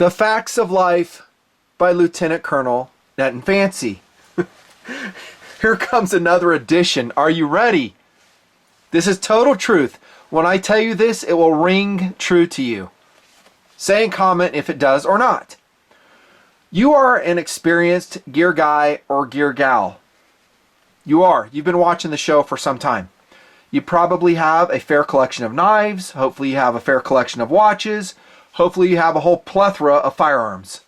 The Facts of Life by Lieutenant Colonel Nutnfancy. Here comes another edition. Are you ready? This is total truth. When I tell you this, it will ring true to you. Say and comment if it does or not. You are an experienced gear guy or gear gal. You are. You've been watching the show for some time. You probably have a fair collection of knives. Hopefully you have a fair collection of watches. Hopefully you have a whole plethora of firearms.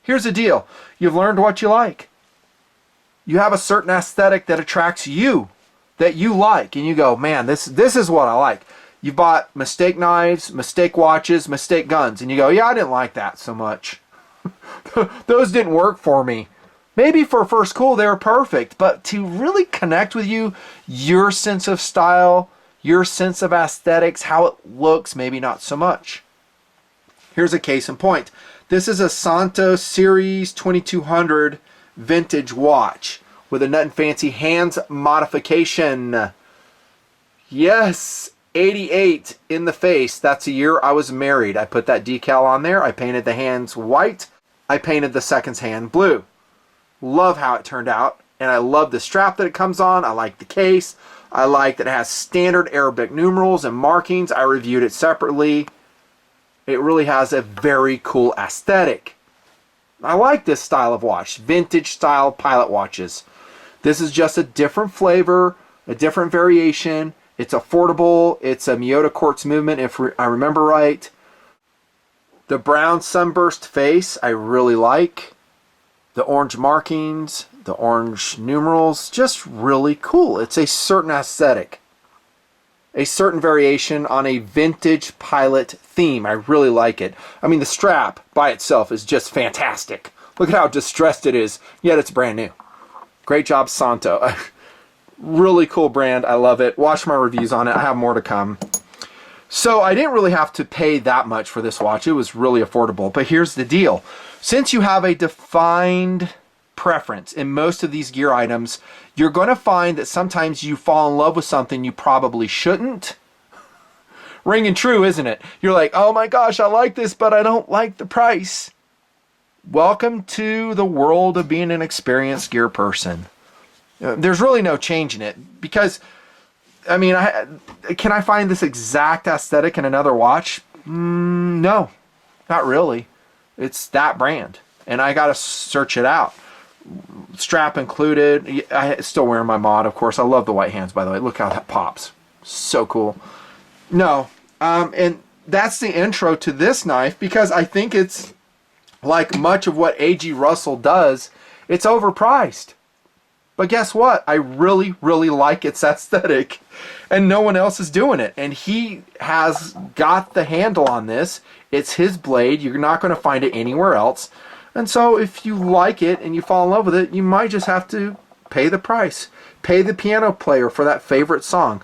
Here's the deal. You've learned what you like. You have a certain aesthetic that attracts you, that you like, and you go, man, this is what I like. You bought mistake knives, mistake watches, mistake guns, and you go, yeah, I didn't like that so much. Those didn't work for me. Maybe for first cool, they were perfect, but to really connect with you, your sense of style, your sense of aesthetics, how it looks, maybe not so much. Here's a case in point. This is a Santo Series 2200 vintage watch with a Nutnfancy hands modification. Yes, 88 in the face. That's the year I was married. I put that decal on there. I painted the hands white. I painted the second's hand blue. Love how it turned out, and I love the strap that it comes on. I like the case. I like that it has standard Arabic numerals and markings. I reviewed it separately. It really has a very cool aesthetic. I like this style of watch, vintage style pilot watches. This is just a different flavor, a different variation. It's affordable. It's a Miyota quartz movement, if I remember right. The brown sunburst face, I really like. The orange markings, the orange numerals, just really cool. It's a certain aesthetic, a certain variation on a vintage pilot theme. I really like it. I mean, the strap by itself is just fantastic. Look at how distressed it is, yet it's brand new. Great job, Santo. Really cool brand. I love it. Watch my reviews on it. I have more to come. So I didn't really have to pay that much for this watch. It was really affordable. But here's the deal. Since you have a defined preference in most of these gear items, you're going to find that sometimes you fall in love with something you probably shouldn't. Ringing true, isn't it? You're like, oh my gosh, I like this, but I don't like the price. Welcome to the world of being an experienced gear person. There's really no change in it because, I mean, can I find this exact aesthetic in another watch? No, not really. It's that brand, and I got to search it out. Strap included. I still wearing my mod, of course. I love the white hands, by the way. Look how that pops. So cool. No, and that's the intro to this knife because I think it's like much of what A.G. Russell does. It's overpriced. But guess what? I really, really like its aesthetic, and no one else is doing it. And he has got the handle on this. It's his blade. You're not going to find it anywhere else. And so if you like it and you fall in love with it, you might just have to pay the price. Pay the piano player for that favorite song.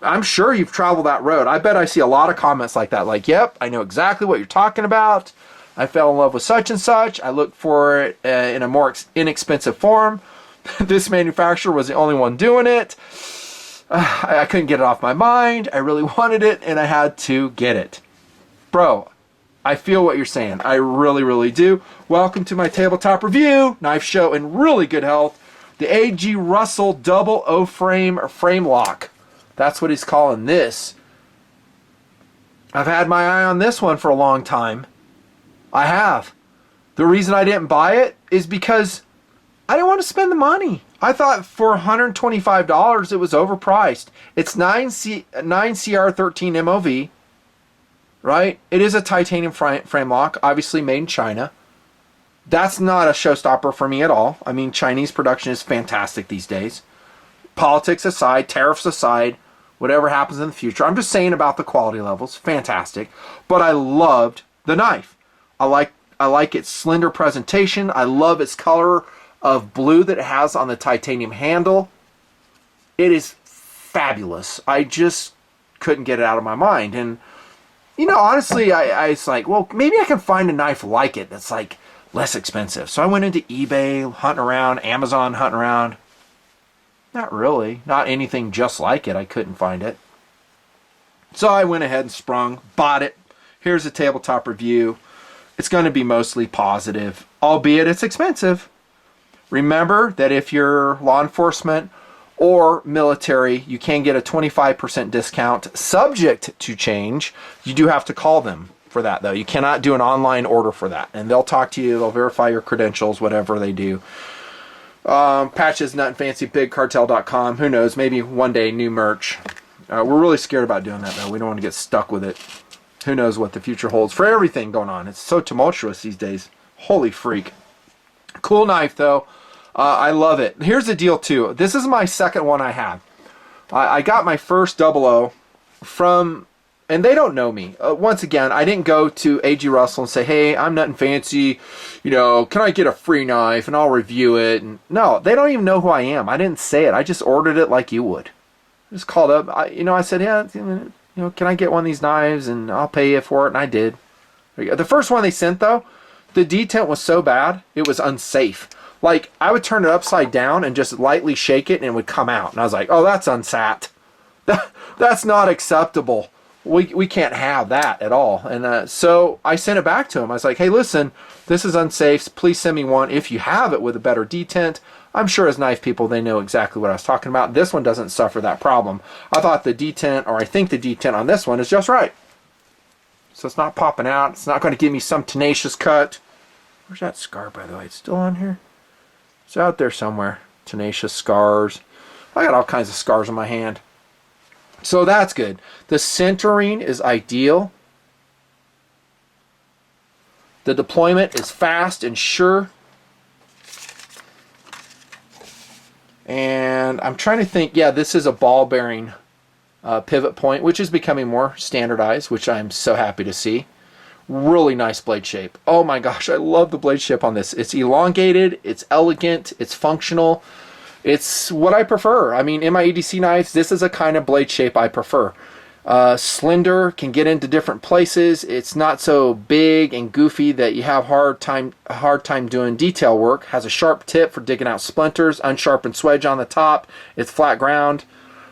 I'm sure you've traveled that road. I bet I see a lot of comments like that. Like, yep, I know exactly what you're talking about. I fell in love with such and such. I looked for it in a more inexpensive form. This manufacturer was the only one doing it. I couldn't get it off my mind. I really wanted it, and I had to get it. Bro, I feel what you're saying. I really, really do. Welcome to my tabletop review. Knife show in really good health. The A.G. Russell double O-frame or frame lock. That's what he's calling this. I've had my eye on this one for a long time. I have. The reason I didn't buy it is because I didn't want to spend the money. I thought for $125 it was overpriced. It's 9CR13 MOV, right? It is a titanium frame lock, obviously made in China. That's not a showstopper for me at all. I mean, Chinese production is fantastic these days. Politics aside, tariffs aside, whatever happens in the future. I'm just saying about the quality levels. Fantastic. But I loved the knife. I like its slender presentation. I love its color of blue that it has on the titanium handle. It is fabulous. I just couldn't get it out of my mind. And, you know, honestly, I was like, well, maybe I can find a knife like it that's like less expensive. So I went into eBay, hunting around, Amazon, hunting around. Not really. Not anything just like it. I couldn't find it. So I went ahead and sprung, bought it. Here's a tabletop review. it's going to be mostly positive, albeit it's expensive. Remember that if you're law enforcement or military, you can get a 25% discount subject to change. You do have to call them for that, though. You cannot do an online order for that. And they'll talk to you. They'll verify your credentials, whatever they do. Patches, nutnfancy, bigcartel.com. Who knows? Maybe one day new merch. We're really scared about doing that, though. We don't want to get stuck with it. Who knows what the future holds for everything going on. It's so tumultuous these days. Holy freak. Cool knife, though. I love it. Here's the deal, too. This is my second one I have. I got my first 00 from, and they don't know me. Once again, I didn't go to A.G. Russell and say, hey, I'm Nutnfancy, you know, can I get a free knife and I'll review it? And no, they don't even know who I am. I didn't say it. I just ordered it like you would. I just called up. I said, yeah, you know, can I get one of these knives and I'll pay you for it? And I did. The first one they sent, though, the detent was so bad, it was unsafe. Like, I would turn it upside down and just lightly shake it and it would come out. And I was like, oh, that's unsat. That's not acceptable. We can't have that at all. And so I sent it back to him. I was like, hey, listen, this is unsafe. Please send me one if you have it with a better detent. I'm sure as knife people, they know exactly what I was talking about. This one doesn't suffer that problem. I thought the detent, or I think the detent on this one is just right. So it's not popping out. It's not going to give me some tenacious cut. Where's that scar, by the way? It's still on here? It's out there somewhere. Tenacious scars. I got all kinds of scars on my hand. So that's good. The centering is ideal. The deployment is fast and sure. And I'm trying to think, yeah, this is a ball bearing pivot point, which is becoming more standardized, which I'm so happy to see. Really nice blade shape. Oh my gosh, I love the blade shape on this. It's elongated, it's elegant, it's functional. It's what I prefer. I mean, in my EDC knives, this is a kind of blade shape I prefer. Slender, can get into different places. It's not so big and goofy that you have hard time doing detail work. Has a sharp tip for digging out splinters, unsharpened swedge on the top. It's flat ground.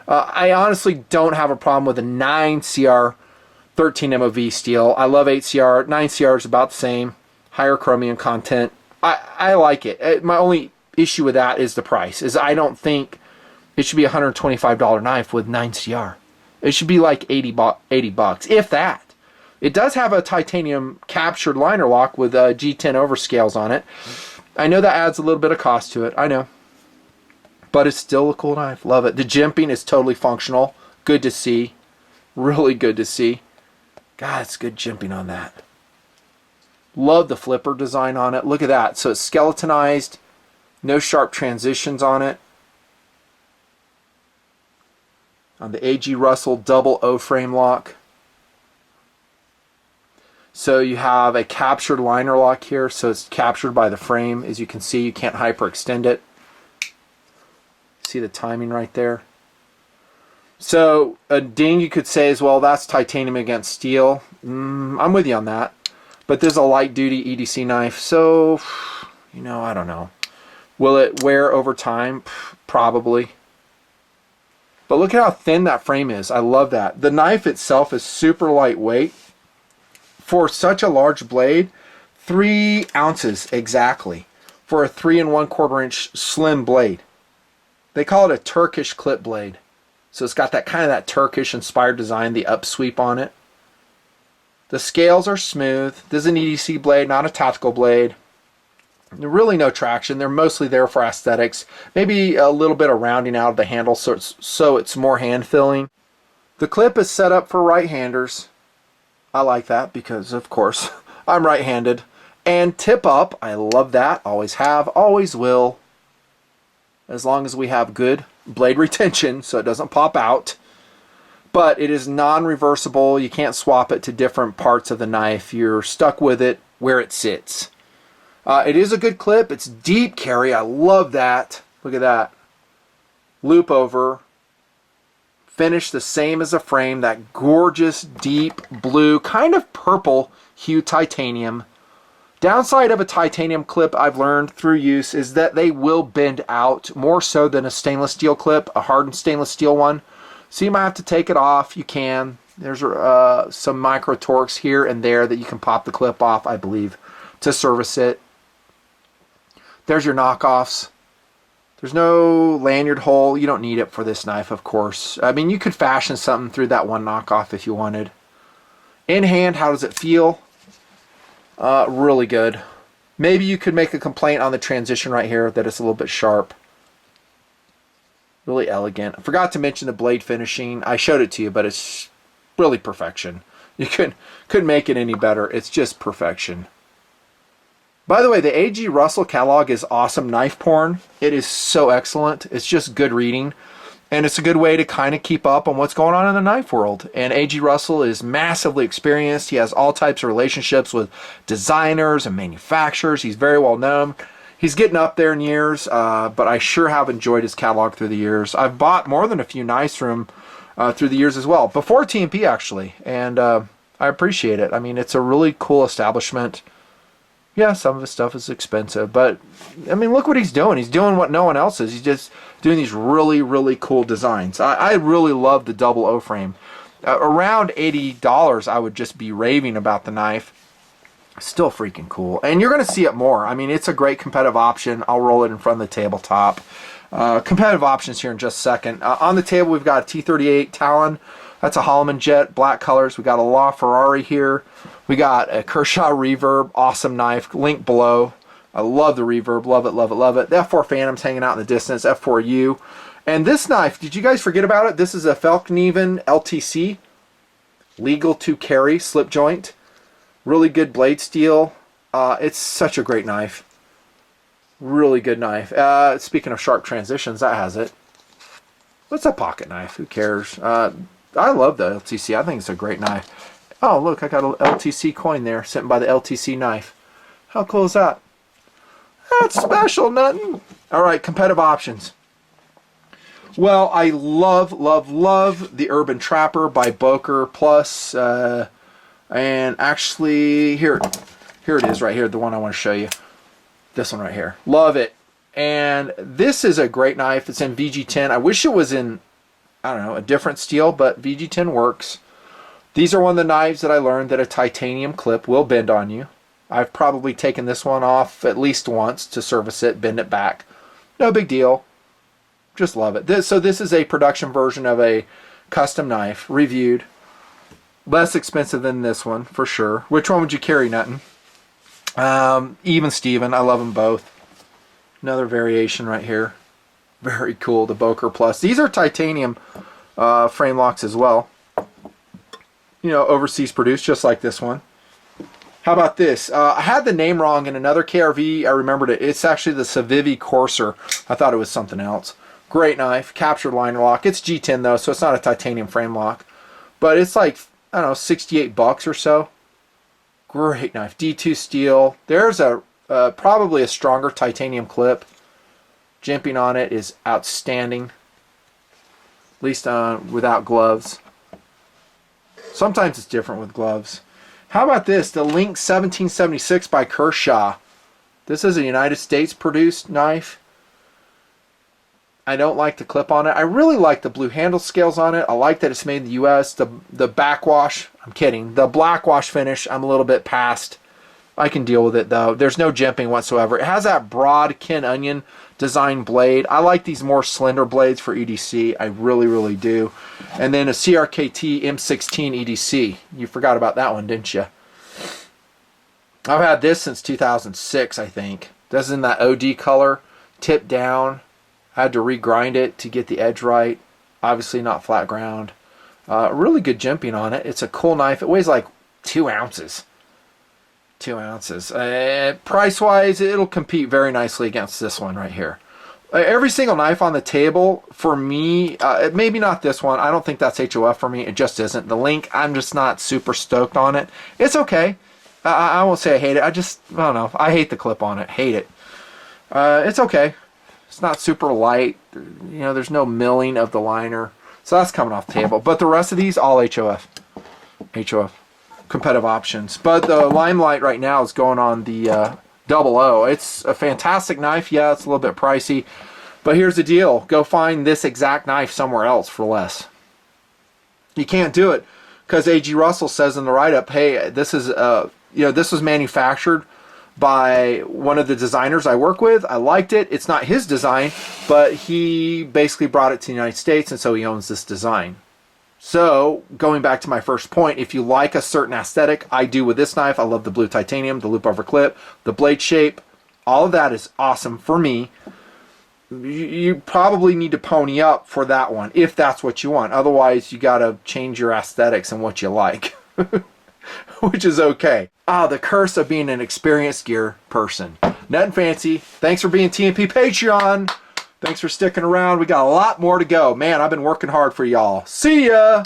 I honestly don't have a problem with a 9CR 13 MOV steel. I love 8CR. 9CR is about the same. Higher chromium content. I like it. My only issue with that is the price. I don't think it should be a $125 knife with 9CR. It should be like 80 bucks, if that. It does have a titanium captured liner lock with G10 overscales on it. I know that adds a little bit of cost to it. I know. But it's still a cool knife. Love it. The jimping is totally functional. Good to see. Really good to see. God, it's good jimping on that. Love the flipper design on it. Look at that. So it's skeletonized. No sharp transitions on it. On the A.G. Russell double O-frame lock. So you have a captured liner lock here, so it's captured by the frame. As you can see, you can't hyperextend it. See the timing right there? So a ding you could say is, well, that's titanium against steel. I'm with you on that. But there's a light-duty EDC knife, so, you know, I don't know. Will it wear over time? Probably. But look at how thin that frame is. I love that. The knife itself is super lightweight. For such a large blade, 3 ounces exactly. For a 3 1/4 inch slim blade. They call it a Turkish clip blade. So it's got that kind of that Turkish inspired design, the upsweep on it. The scales are smooth. This is an EDC blade, not a tactical blade. Really no traction. They're mostly there for aesthetics. Maybe a little bit of rounding out of the handle so it's more hand filling. The clip is set up for right-handers. I like that because, of course, I'm right-handed. And tip up. I love that. Always have, always will. As long as we have good blade retention so it doesn't pop out. But it is non-reversible. You can't swap it to different parts of the knife. You're stuck with it where it sits. It is a good clip. It's deep carry. I love that. Look at that. Loop over. Finish the same as the frame. That gorgeous deep blue, kind of purple hue titanium. Downside of a titanium clip I've learned through use is that they will bend out more so than a stainless steel clip, a hardened stainless steel one. So you might have to take it off. You can. There's some micro torques here and there that you can pop the clip off, I believe, to service it. There's your knockoffs. There's no lanyard hole. You don't need it for this knife, of course. I mean, you could fashion something through that one knockoff if you wanted. In hand, how does it feel? Really good. Maybe you could make a complaint on the transition right here that it's a little bit sharp. Really elegant. I forgot to mention the blade finishing. I showed it to you, but it's really perfection. You couldn't make it any better. It's just perfection. By the way, the A.G. Russell catalog is awesome knife porn. It is so excellent. It's just good reading. And it's a good way to kind of keep up on what's going on in the knife world. And A.G. Russell is massively experienced. He has all types of relationships with designers and manufacturers. He's very well known. He's getting up there in years, but I sure have enjoyed his catalog through the years. I've bought more than a few knives from him through the years as well. Before TMP, actually. And I appreciate it. I mean, it's a really cool establishment. Yeah, some of his stuff is expensive, but I mean, look what he's doing. He's doing what no one else is. He's just doing these really, really cool designs. I really love the double O frame. Around $80, I would just be raving about the knife. Still freaking cool. And you're going to see it more. I mean, it's a great competitive option. I'll roll it in front of the tabletop. Competitive options here in just a second. On the table, we've got a T38 Talon. That's a Holloman jet, black colors. We got a La Ferrari here. We got a Kershaw Reverb, awesome knife, link below. I love the Reverb, love it, love it, love it. The F4 Phantom's hanging out in the distance, F4U. And this knife, did you guys forget about it? This is a Falkneven LTC, legal to carry, slip joint. Really good blade steel. It's such a great knife. Really good knife. Speaking of sharp transitions, that has it. What's a pocket knife? Who cares? I love the LTC. I think it's a great knife. Oh, look, I got an LTC coin there sitting by the LTC knife. How cool is that? That's special, nothing. All right, competitive options. Well, I love, love, love the Urban Trapper by Boker Plus. And actually, here it is right here, the one I want to show you. This one right here. Love it. And this is a great knife. It's in VG10. I wish it was in, I don't know, a different steel, but VG10 works. These are one of the knives that I learned that a titanium clip will bend on you. I've probably taken this one off at least once to service it, bend it back. No big deal. Just love it. So this is a production version of a custom knife, reviewed. Less expensive than this one, for sure. Which one would you carry, Nutton? Even Steven. I love them both. Another variation right here. Very cool, the Boker Plus. These are titanium frame locks as well. You know, overseas produced, just like this one. How about this? I had the name wrong in another KRV. I remembered it. It's actually the Civivi Corsair. I thought it was something else. Great knife. Captured liner lock. It's G10 though, so it's not a titanium frame lock. But it's like, I don't know, 68 bucks or so. Great knife. D2 steel. There's a probably a stronger titanium clip. Jimping on it is outstanding. At least without gloves. Sometimes it's different with gloves. How about this? The Link 1776 by Kershaw. This is a United States produced knife. I don't like the clip on it. I really like the blue handle scales on it. I like that it's made in the US. The backwash, I'm kidding. The blackwash finish, I'm a little bit past. I can deal with it though. There's no jimping whatsoever. It has that broad Ken Onion design blade. I like these more slender blades for EDC. I really, really do. And then a CRKT M16 EDC. You forgot about that one, didn't you? I've had this since 2006, I think. This is in that OD color, tip down. I had to regrind it to get the edge right. Obviously not flat ground. Really good jimping on it. It's a cool knife. It weighs like 2 ounces. 2 ounces. Price-wise, it'll compete very nicely against this one right here. Every single knife on the table, for me, maybe not this one. I don't think that's HOF for me. It just isn't. The Link, I'm just not super stoked on it. It's okay. I won't say I hate it. I don't know. I hate the clip on it. Hate it. It's okay. It's not super light. You know, there's no milling of the liner. So that's coming off the table. But the rest of these, all HOF. HOF. Competitive options. But the limelight right now is going on the Double O. It's a fantastic knife. Yeah, it's a little bit pricey. But here's the deal. Go find this exact knife somewhere else for less. You can't do it. because A.G. Russell says in the write-up, hey, this is this was manufactured by one of the designers I work with. I liked it. It's not his design, but he basically brought it to the United States, and so he owns this design. So, going back to my first point, if you like a certain aesthetic, I do with this knife. I love the blue titanium, the loop over clip, the blade shape. All of that is awesome for me. You probably need to pony up for that one, if that's what you want. Otherwise, you got to change your aesthetics and what you like, which is okay. The curse of being an experienced gear person. Nut and Fancy, thanks for being TNP Patreon. Thanks for sticking around. We got a lot more to go. Man, I've been working hard for y'all. See ya!